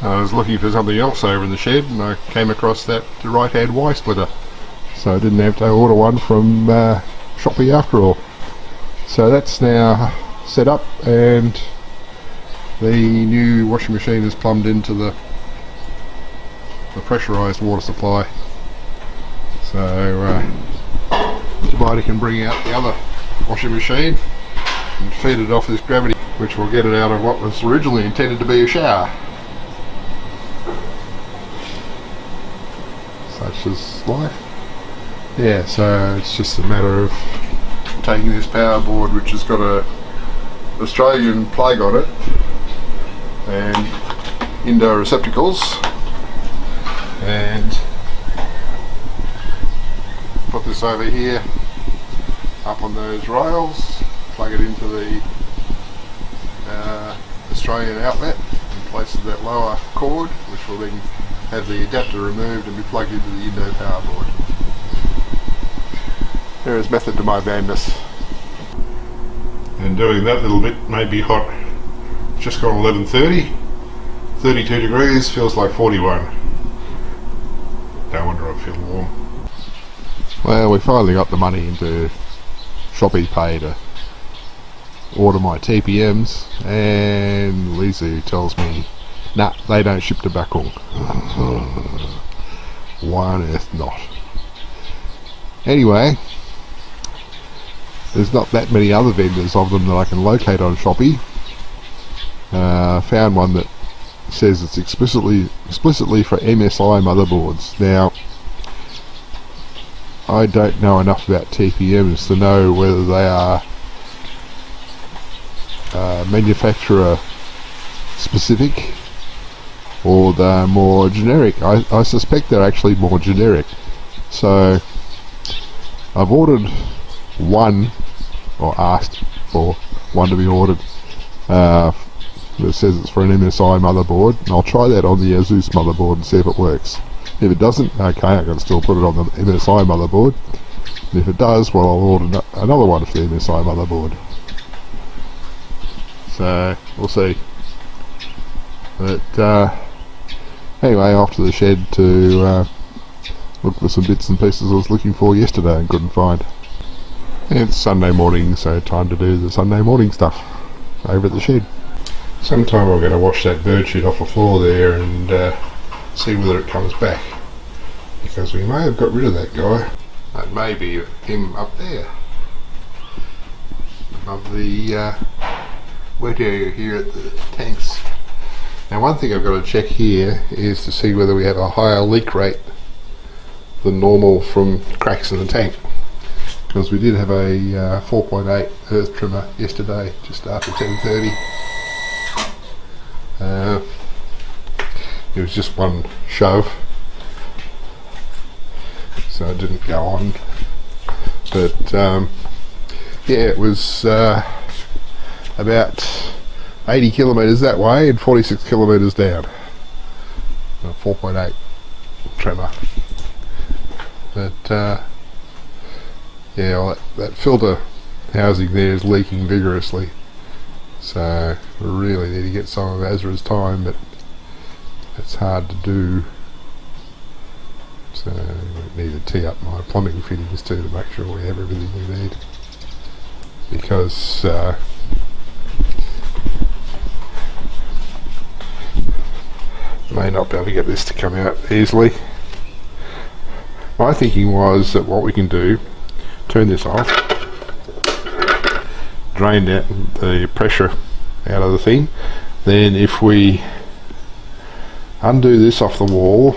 I was looking for something else over in the shed and I came across that right hand Y splitter, so I didn't have to order one from Shopee after all. So that's now set up and the new washing machine is plumbed into the pressurised water supply, so Jubaedah can bring out the other washing machine and feed it off this gravity, which will get it out of what was originally intended to be a shower. Such is life. Yeah, so it's just a matter of taking this power board, which has got a Australian plug on it and Indo receptacles, and put this over here up on those rails, plug it into the Australian outlet in place of that lower cord, which will then have the adapter removed and be plugged into the Indo power board. There is method to my madness. And doing that little bit may be hot. Just gone 11:30, 32 degrees, feels like 41. No wonder I feel warm. Well, we finally got the money into Shopee Pay to order my TPMs, and Lisa tells me, nah, they don't ship to Bakung. Why on earth not? Anyway, there's not that many other vendors of them that I can locate on Shopee. Found one that says it's explicitly for MSI motherboards. Now, I don't know enough about TPMs to know whether they are manufacturer specific or they're more generic. I suspect they're actually more generic. So I've ordered one, or asked for one to be ordered. It says it's for an MSI motherboard, and I'll try that on the Asus motherboard and see if it works. If it doesn't, okay, I can still put it on the MSI motherboard. And if it does, well, I'll order another one for the MSI motherboard. So we'll see. But anyway, off to the shed to look for some bits and pieces I was looking for yesterday and couldn't find. And it's Sunday morning, so time to do the Sunday morning stuff over at the shed. Sometime I'm going to wash that bird shit off the floor there and see whether it comes back, because we may have got rid of that guy. That may be him up there above the wet area here at the tanks. Now, one thing I've got to check here is to see whether we have a higher leak rate than normal from cracks in the tank, because we did have a 4.8 earth trimmer yesterday just after 10:30. It was just one shove, so it didn't go on, but yeah, it was about 80 kilometres that way and 46 kilometres down. A 4.8 tremor. But yeah, well, that filter housing there is leaking vigorously, so we really need to get some of Asra's time, but it's hard to do. So we need to tee up my plumbing fittings too to make sure we have everything we need, because may not be able to get this to come out easily. My thinking was that what we can do, turn this off, drain out the pressure out of the thing, then if we undo this off the wall,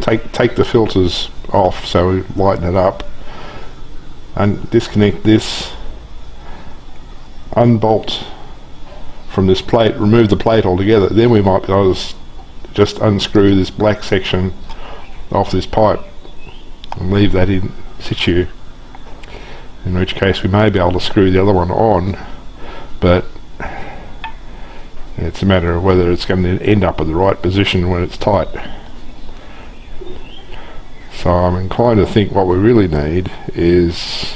take the filters off so we lighten it up, and disconnect this, unbolt from this plate, remove the plate altogether, then we might be able to just unscrew this black section off this pipe and leave that in situ, in which case we may be able to screw the other one on, but it's a matter of whether it's going to end up at the right position when it's tight. So I'm inclined to think what we really need is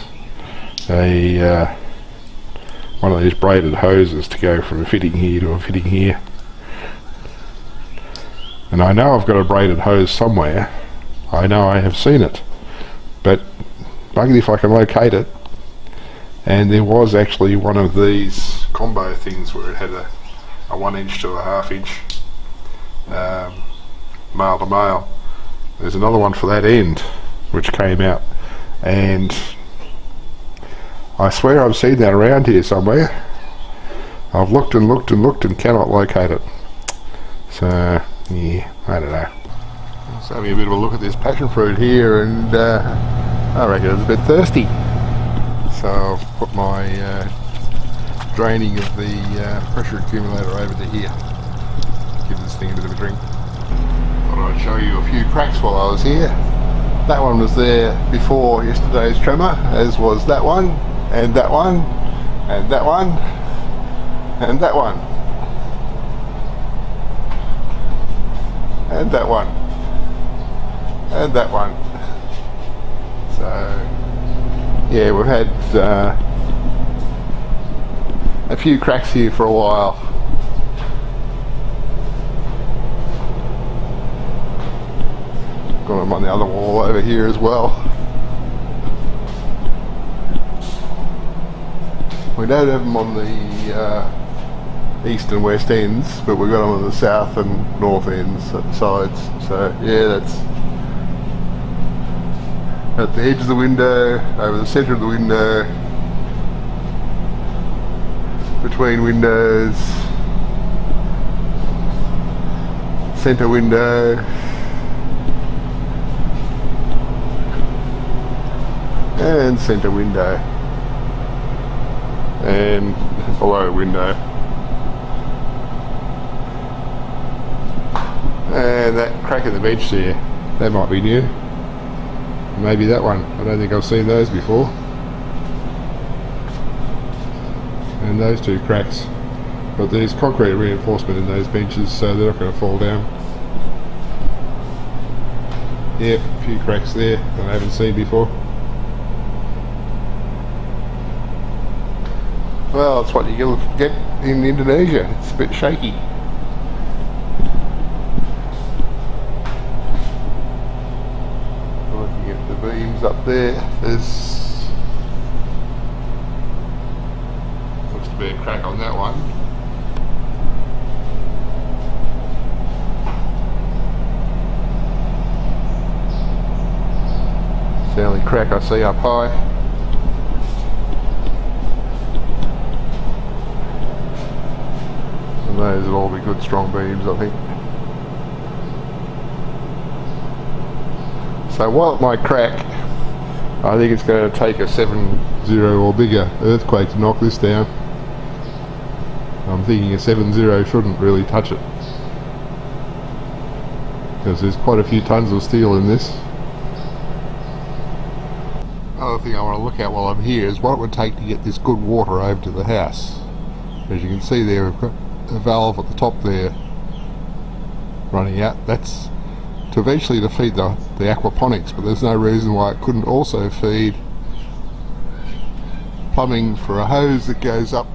a one of these braided hoses to go from a fitting here to a fitting here. And I know I've got a braided hose somewhere. I know I have seen it, but buggered if I can locate it. And there was actually one of these combo things where it had a 1 inch to a half inch male to male. There's another one for that end which came out, and I swear I've seen that around here somewhere. I've looked and looked and looked and cannot locate it. So yeah, I don't know. Just having a bit of a look at this passion fruit here, and I reckon it's a bit thirsty. So I've put my draining of the pressure accumulator over to here. Give this thing a bit of a drink. Thought I'd show you a few cracks while I was here. That one was there before yesterday's tremor, as was that one, and that one, and that one, and that one, and that one, and that one. So yeah, we've had a few cracks here for a while. Got them on the other wall over here as well. We don't have them on the east and west ends, but we've got them on the south and north ends, sides. So yeah, that's at the edge of the window, over the centre of the window, between windows, centre window, and centre window, and below window, and that crack in the bench there, that might be new. Maybe that one. I don't think I've seen those before. And those two cracks. But there's concrete reinforcement in those benches, so they're not going to fall down. Yep, a few cracks there that I haven't seen before. Well, it's what you get in Indonesia. It's a bit shaky. Looking at the beams up there, there's looks to be a crack on that one. It's the only crack I see up high. And those will all be good strong beams, I think. So while it might crack, I think it's going to take a 7.0 or bigger earthquake to knock this down. I'm thinking a 7.0 shouldn't really touch it, because there's quite a few tons of steel in this. Another thing I want to look at while I'm here is what it would take to get this good water over to the house. As you can see there, we've got a valve at the top there running out. That's to eventually feed the aquaponics, but there's no reason why it couldn't also feed plumbing for a hose that goes up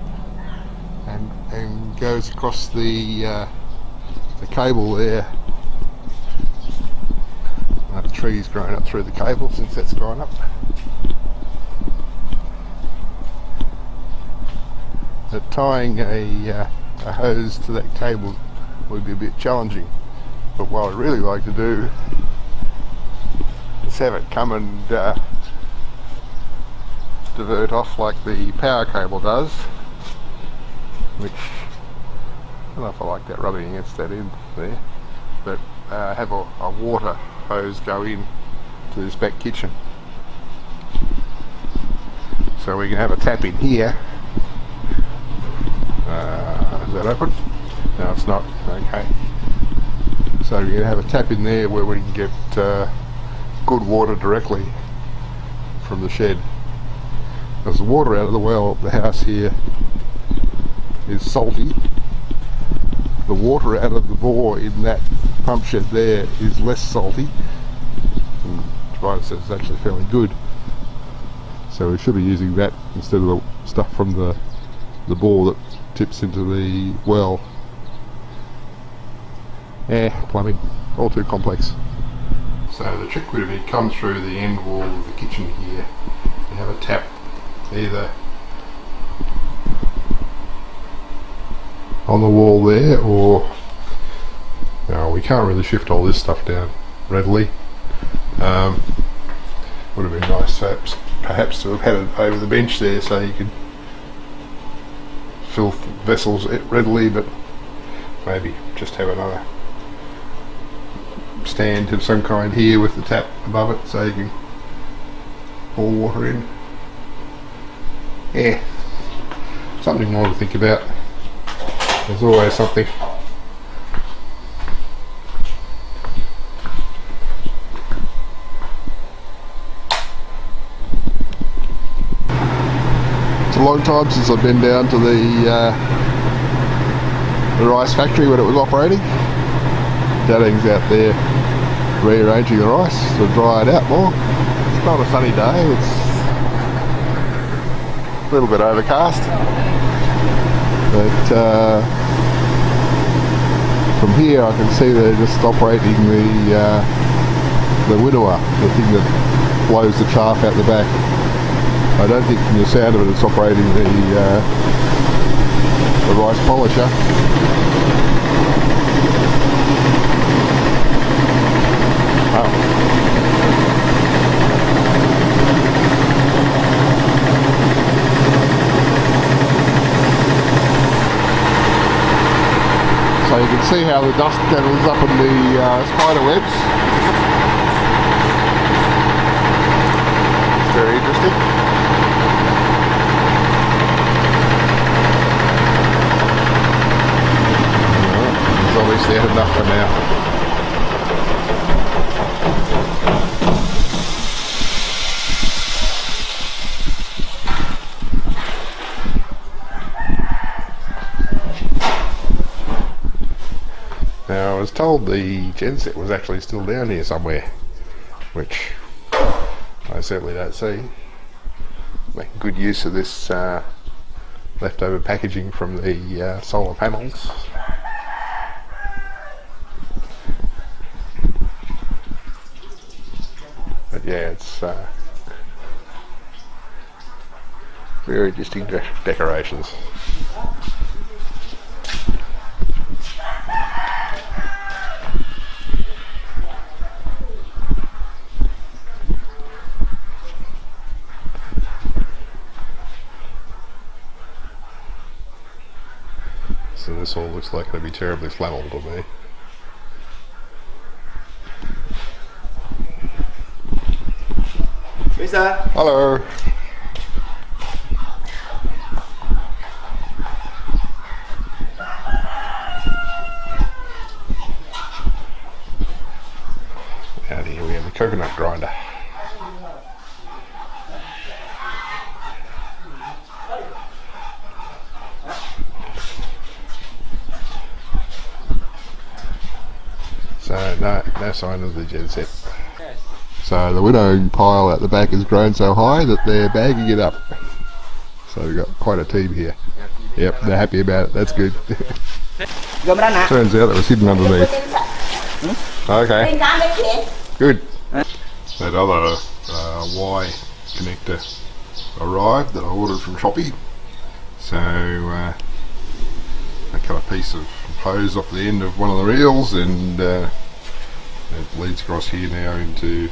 and goes across the cable there. The trees growing up through the cable since that's gone up. But tying a hose to that cable would be a bit challenging. But what I'd really like to do is have it come and divert off like the power cable does, which I don't know if I like that rubbing against that end there, but have a water hose go in to this back kitchen. So we can have a tap in here. Is that open? No, it's not. Okay. So we're going to have a tap in there where we can get good water directly from the shed. Because the water out of the well at the house here is salty. The water out of the bore in that pump shed there is less salty. And Jubaedah says it's actually fairly good. So we should be using that instead of the stuff from the bore that tips into the well. plumbing, all too complex. So the trick would be come through the end wall of the kitchen here and have a tap either on the wall there, or we can't really shift all this stuff down readily. Would have been nice perhaps to have had it over the bench there so you could fill vessels readily, but maybe just have another stand of some kind here with the tap above it so you can pour water in. Yeah, something more to think about. There's always something. It's a long time since I've been down to the rice factory when it was operating. Dadang's out there rearranging the rice to dry it out more. It's not a sunny day, it's a little bit overcast, but from here I can see they're just operating the winnower, the thing that blows the chaff out the back. I don't think from the sound of it it's operating the rice polisher. So you can see how the dust gathers up in the spider webs. It's very interesting. There's obviously had enough for now. Now I was told the genset was actually still down here somewhere, which I certainly don't see. Making good use of this leftover packaging from the solar panels. But yeah, it's very interesting decorations. So this all looks like it'll be terribly flammable to me. Lisa. Hello. Out here we have the coconut grinder. So no sign of the genset. So the winnowing pile at the back has grown so high that they're bagging it up. So we've got quite a team here. Yep, they're happy about it. That's good. Turns out that was hidden underneath. Okay. Good. That other Y connector arrived that I ordered from Shopee. So I cut a piece of hose off the end of one of the reels, and it leads across here now into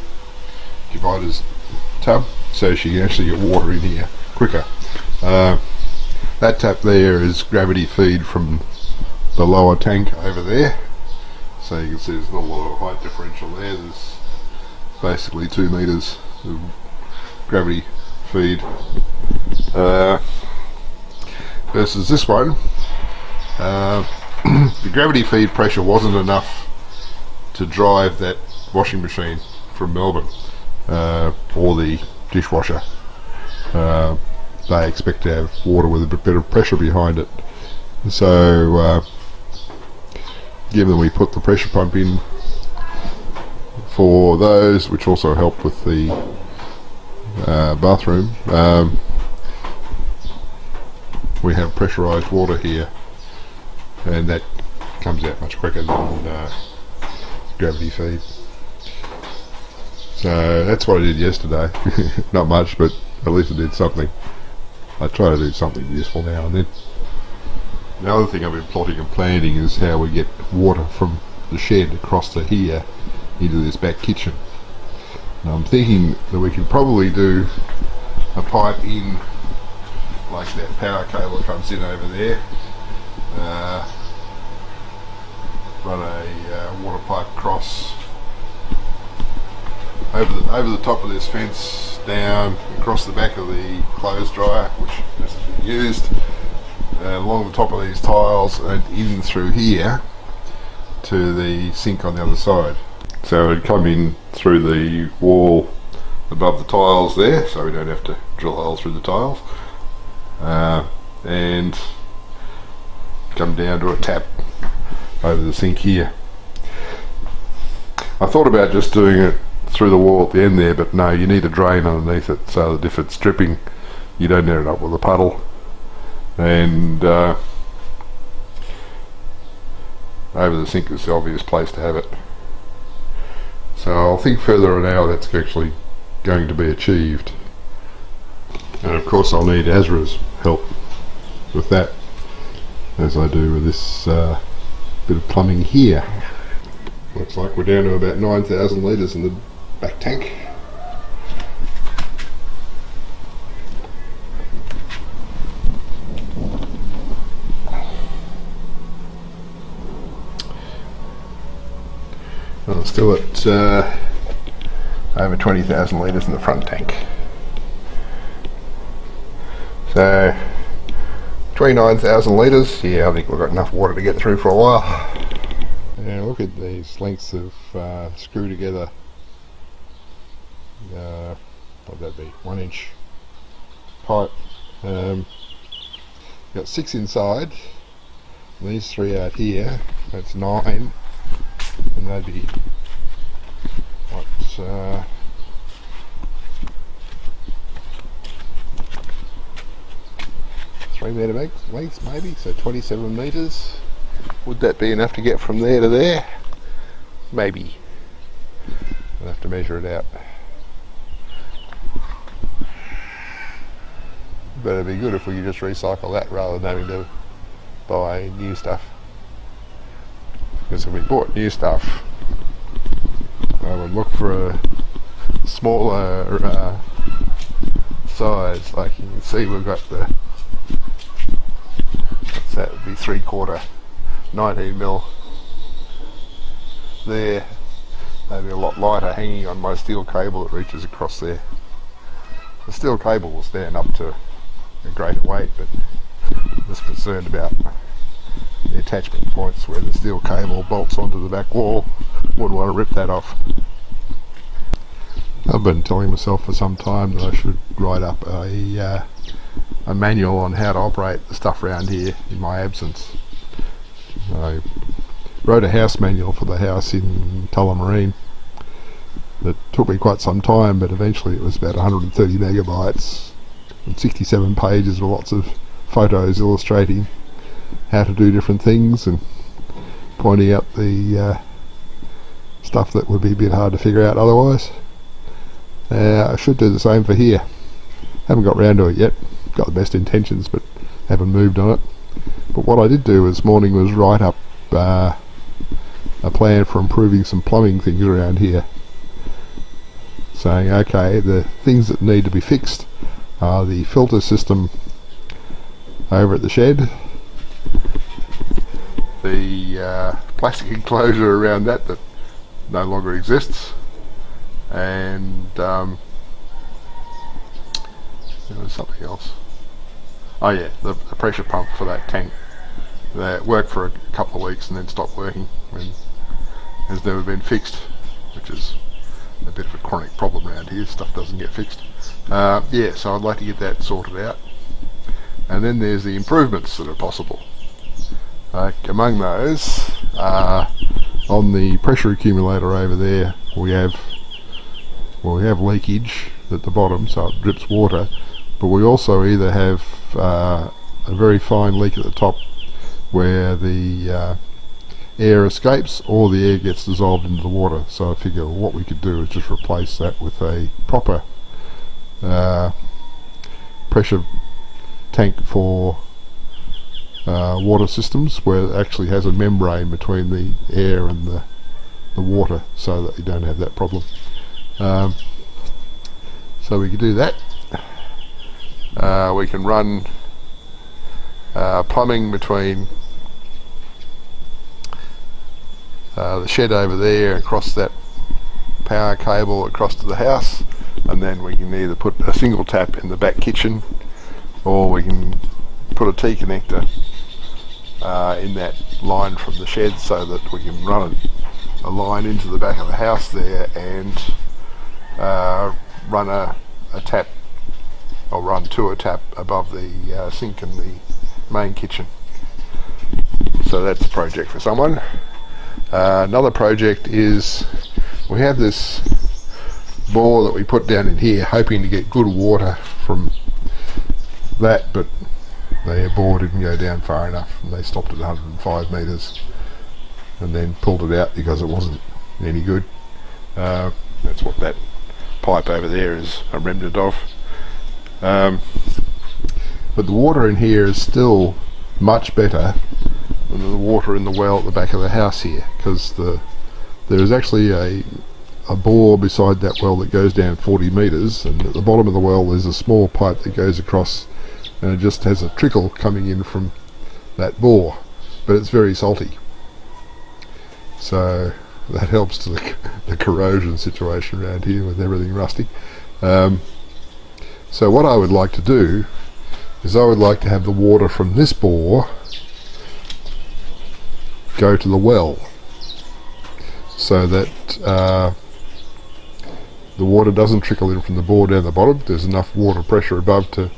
Jubaedah's tub, so she can actually get water in here quicker. That tap there is gravity feed from the lower tank over there, so you can see there's not a lot of height differential there. There's basically 2 meters of gravity feed versus this one. The gravity feed pressure wasn't enough to drive that washing machine from Melbourne or the dishwasher. They expect to have water with a bit of pressure behind it. So given that we put the pressure pump in for those, which also helped with the bathroom, we have pressurized water here, and that comes out much quicker than gravity feed. So that's what I did yesterday. Not much, but at least I did something. I try to do something useful now and then. The other thing I've been plotting and planning is how we get water from the shed across to here into this back kitchen. And I'm thinking that we could probably do a pipe in, like that power cable comes in over there, run a water pipe across over the top of this fence, down across the back of the clothes dryer, which hasn't been used, along the top of these tiles and in through here to the sink on the other side. So it'd come in through the wall above the tiles there, so we don't have to drill holes through the tiles, and come down to a tap over the sink here. I thought about just doing it through the wall at the end there, but no, you need a drain underneath it so that if it's dripping you don't end up with a puddle. And over the sink is the obvious place to have it. So I'll think further on how that's actually going to be achieved. And of course I'll need Asra's help with that, as I do with this bit of plumbing here. Looks like we're down to about 9,000 litres in the back tank. Well, still at over 20,000 litres in the front tank. So 29,000 litres, yeah, I think we've got enough water to get through for a while. Yeah, look at these lengths of screw together, what'd that be, 1 inch pipe. Got 6 inside, and these 3 out here, that's 9, and they'd be, what, 3 metre lengths maybe, so 27 metres. Would that be enough to get from there to there? Maybe. I'll have to measure it out. But it'd be good if we could just recycle that rather than having to buy new stuff. Because if we bought new stuff, I would look for a smaller size. Like you can see, we've got the, what's that, would be 3/4 19mm there. Maybe a lot lighter hanging on my steel cable that reaches across there. The steel cable will stand up to a greater weight, but I'm just concerned about the attachment points where the steel cable bolts onto the back wall. Wouldn't want to rip that off. I've been telling myself for some time that I should write up a manual on how to operate the stuff around here in my absence. I wrote a house manual for the house in Tullamarine that took me quite some time, but eventually it was about 130 megabytes and 67 pages with lots of photos illustrating how to do different things and pointing out the stuff that would be a bit hard to figure out otherwise. I should do the same for here. Haven't got round to it yet. Got the best intentions, but haven't moved on it. But what I did do this morning was write up a plan for improving some plumbing things around here, saying okay, the things that need to be fixed are the filter system over at the shed, the plastic enclosure around that no longer exists, and there was something else. Oh yeah, the pressure pump for that tank that worked for a couple of weeks and then stopped working and has never been fixed, which is a bit of a chronic problem around here. Stuff doesn't get fixed. Yeah, so I'd like to get that sorted out. And then there's the improvements that are possible. Among those, on the pressure accumulator over there, we have leakage at the bottom, so it drips water, but we also either have a very fine leak at the top where the air escapes or the air gets dissolved into the water. So I figure what we could do is just replace that with a proper pressure tank for water systems, where it actually has a membrane between the air and the water, so that you don't have that problem. So we can do that. We can run plumbing between the shed over there, across that power cable across to the house, and then we can either put a single tap in the back kitchen, or we can put a T connector in that line from the shed, so that we can run a line into the back of the house there and run a tap, or run to a tap above the sink in the main kitchen. So that's a project for someone. Another project is, we have this bore that we put down in here, hoping to get good water from that, but their bore didn't go down far enough, and they stopped at 105 metres and then pulled it out because it wasn't any good. That's what that pipe over there is a remnant of. But the water in here is still much better than the water in the well at the back of the house here, because there is actually a bore beside that well that goes down 40 metres, and at the bottom of the well there's a small pipe that goes across, and it just has a trickle coming in from that bore, but it's very salty. So that helps to the corrosion situation around here with everything rusty. So what I would like to do is, I would like to have the water from this bore go to the well, so that the water doesn't trickle in from the bore down the bottom. There's enough water pressure above to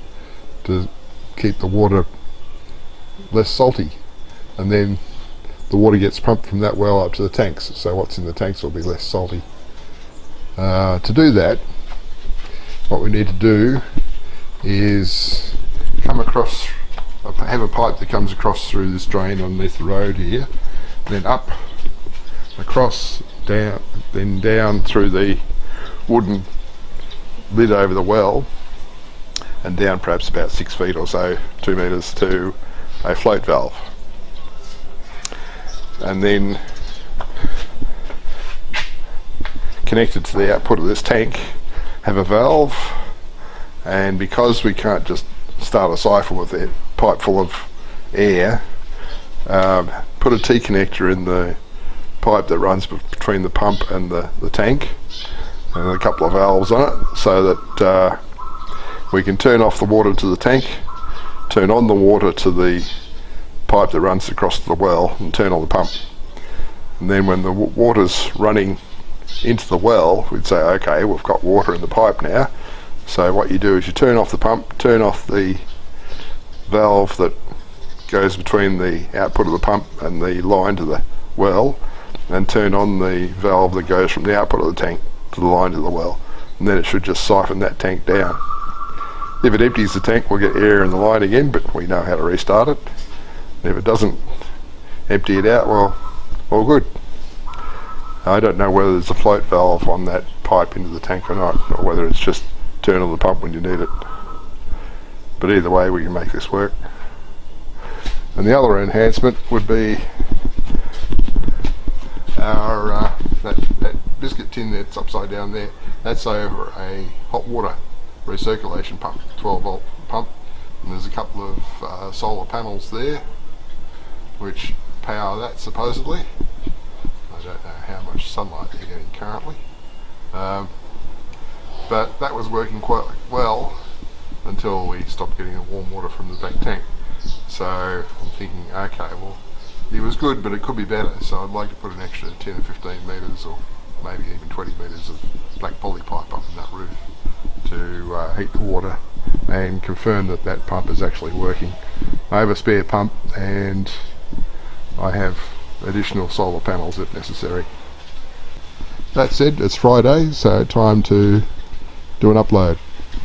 keep the water less salty, and then the water gets pumped from that well up to the tanks, so what's in the tanks will be less salty. To do that, what we need to do is come across, have a pipe that comes across through this drain underneath the road here, then up, across, down, then down through the wooden lid over the well, and down perhaps about 6 feet or so, 2 metres, to a float valve. And then connected to the output of this tank, have a valve, and because we can't just start a siphon with a pipe full of air, put a T connector in the pipe that runs between the pump and the tank, and a couple of valves on it, so that we can turn off the water to the tank, turn on the water to the pipe that runs across to the well, and turn on the pump. And then when the water's running into the well, we'd say, okay, we've got water in the pipe now. So what you do is you turn off the pump, turn off the valve that goes between the output of the pump and the line to the well, and turn on the valve that goes from the output of the tank to the line to the well, and then it should just siphon that tank down. If it empties the tank, we'll get air in the line again, but we know how to restart it. And if it doesn't empty it out, well, all good. I don't know whether there's a float valve on that pipe into the tank or not, or whether it's just turn on the pump when you need it. But either way, we can make this work. And the other enhancement would be our that biscuit tin that's upside down there. That's over a hot water recirculation pump, 12 volt pump, and there's a couple of solar panels there which power that supposedly. I don't know how much sunlight they're getting currently, but that was working quite well until we stopped getting the warm water from the back tank. So I'm thinking, okay, well, it was good, but it could be better, so I'd like to put an extra 10 or 15 metres, or maybe even 20 metres of black poly pipe up in that roof to heat the water and confirm that that pump is actually working. I have a spare pump, and I have additional solar panels if necessary. That said, it's Friday, so time to do an upload.